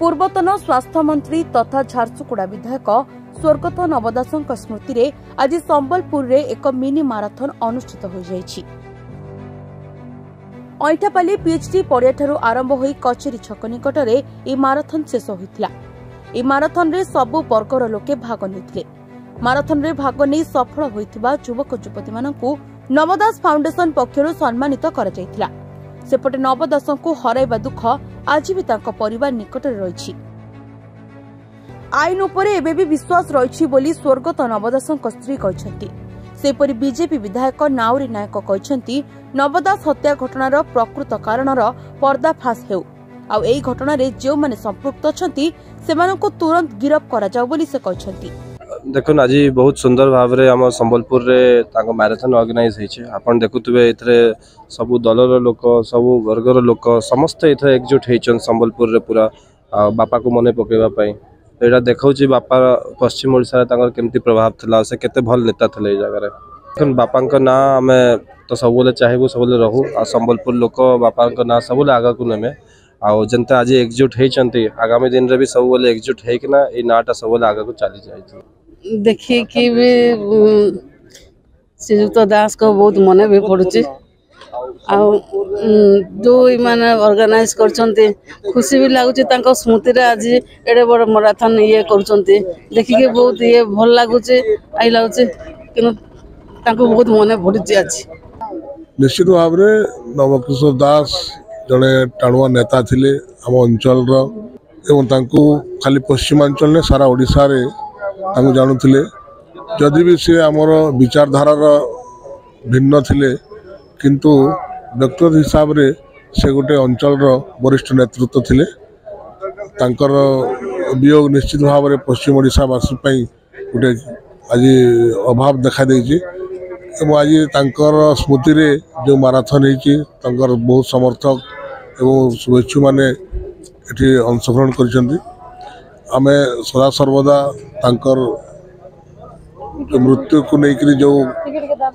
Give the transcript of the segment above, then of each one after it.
पूर्वतन स्वास्थ्य मंत्री तथा झारसुगुड़ा विधायक स्वर्गत नव दासଙ୍କ स्मृति आज संबलपुर रे एक मिनी माराथन अनुष्ठित हो जाइछि। ऐठापाली पीएचडी पड़ियाठारू आरंभ होई कचेरी छक निकटरे ए माराथन शेष होइतिला। ए माराथन रे सबु वर्गर लोके भाग नेथिले। माराथन रे भाग नै सफल होइतिबा युवक युवती मानकु नवदास फाउंडेशन पक्षरु सम्मानित करा जाइतिला। सेपटे नवदासଙ୍କୁ हराइबा दुख आज भी तांको परिवार निकटरे रहिछि। आईन उपरे एबे भी विश्वास रहिछि बोली स्वर्गत नवदासଙ୍କ स्त्री कहछन्ती। सेपरि बीजेपी विधायक नाउरी नायक कहछन्ती नवदास हत्या घटनार प्रकृत कारणर पर्दाफाश हेउ आ एई घटना रे जे माने संपृक्त अछन्ती सेमानकु तुरंत गिरफ करा जाउ बोली से कहछन्ती। देखो आज बहुत सुंदर भाव रे हम संबलपुर रे ताको मैराथन ऑर्गेनाइज होइछे। आपण देखुतबे इथरे सब दलर लोक सब वर्गर लोक समस्त इथरे एकजुट हेचन संबलपुर रे पूरा बापा को मने पकेबा पई। एटा देखौची बापा पश्चिम ओडिसा तांगर केमती प्रभाव थिला से केते भल नेता थिले ए जगह रे। एखन बापांक ना हमें तो सबले चाहेबो सबले रहू आ संबलपुर लोक बापांक ना सबले आगा को नेमे आ जनता आज एकजुट हेचंती आगामी दिन रे भी सबले एकजुट हे कि ना ए नाटा सबले आगा को चली जाई। देखिए कि भी श्रीयुक्त दास को बहुत मने भी पड़ुची जो माने ऑर्गेनाइज करछन्ते खुशी भी लागुची। तांको स्मृति रे आज एडे बड़ मैराथन ये करछन्ते देखि के बहुत ये भल लागुची आई लागुची कि तांको बहुत मने पड़ुची। आज निश्चित भाव रे नवकिशोर दास जने टाणुआ नेता थिले हम अंचल रो एवं तांको खाली पश्चिमांचल ने सारा ओडिसा रे तांको जानुथिले। जदि भी से आमर विचारधारा भिन्न थिले किंतु व्यक्तिगत हिसाब रे से गोटे अंचल वरिष्ठ नेतृत्व थिले। तांकर वियोग निश्चित भाव रे पश्चिम ओडिशावासी पई गोटे आज अभाव देखा देछि एवं आज तांकर स्मृति रे जो माराथन हेछि तांकर बहुत समर्थक एवं शुभेच्छु माने एठी अंशग्रहण करिसेंती। आमे सदा सर्वदा तांकर मृत्यु को लेकर जो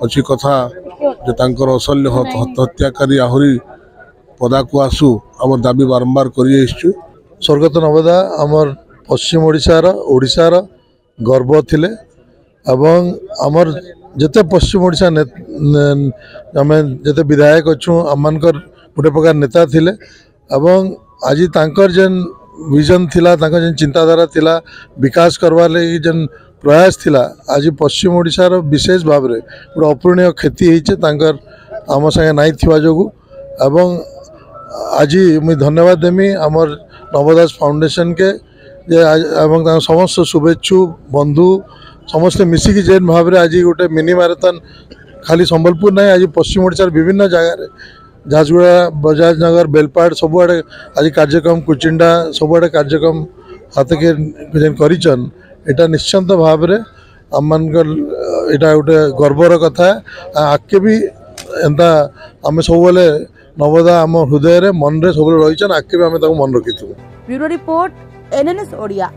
अच्छी कथा जो तांकर असल्य हत्याकारी आहरी पदा को आसू आम दाबी बारंबार करिए आसछु। स्वर्गत नवदा आमर पश्चिम ओडिशार गर्व थिले एवं आमर जते पश्चिम ओडिशा आम जते विधायक अच्छु आमनकर गोटे प्रकार नेता थिले एवं आज तांकर जेन विजन थिला तांकर जेन चिंताधारा थिला विकास करवार लगी जेन प्रयास थिला आज पश्चिम ओडिशार विशेष भाव रे गोटे अपूरणीय क्षति होइछे तांकर आम संगे नाई थिबा जोगु एवं आज मुई धन्यवाद देमी आमर नवदास फाउंडेशन के जे एवं समस्त शुभेच्छु बंधु समस्त मिसिकी जेन भाव रे आज गोटे मिनी मैराथन खाली संबलपुर नहीं आज पश्चिम ओडिशार विभिन्न जगह झारसुगुड़ा बजाज नगर बेलपाड़ सबुआड़े आज कार्यक्रम कुचिंडा सबुआड़े कार्यक्रम हाथ के जेन करिचन एटा निश्चिंत भाव रे आमनकर एटा गोटे गर्वर कथा आके भी एंता आम सब नवदा आम हृदय रे मन रे सब रही आके भी आम मन रखी। Bureau report NNS Odia.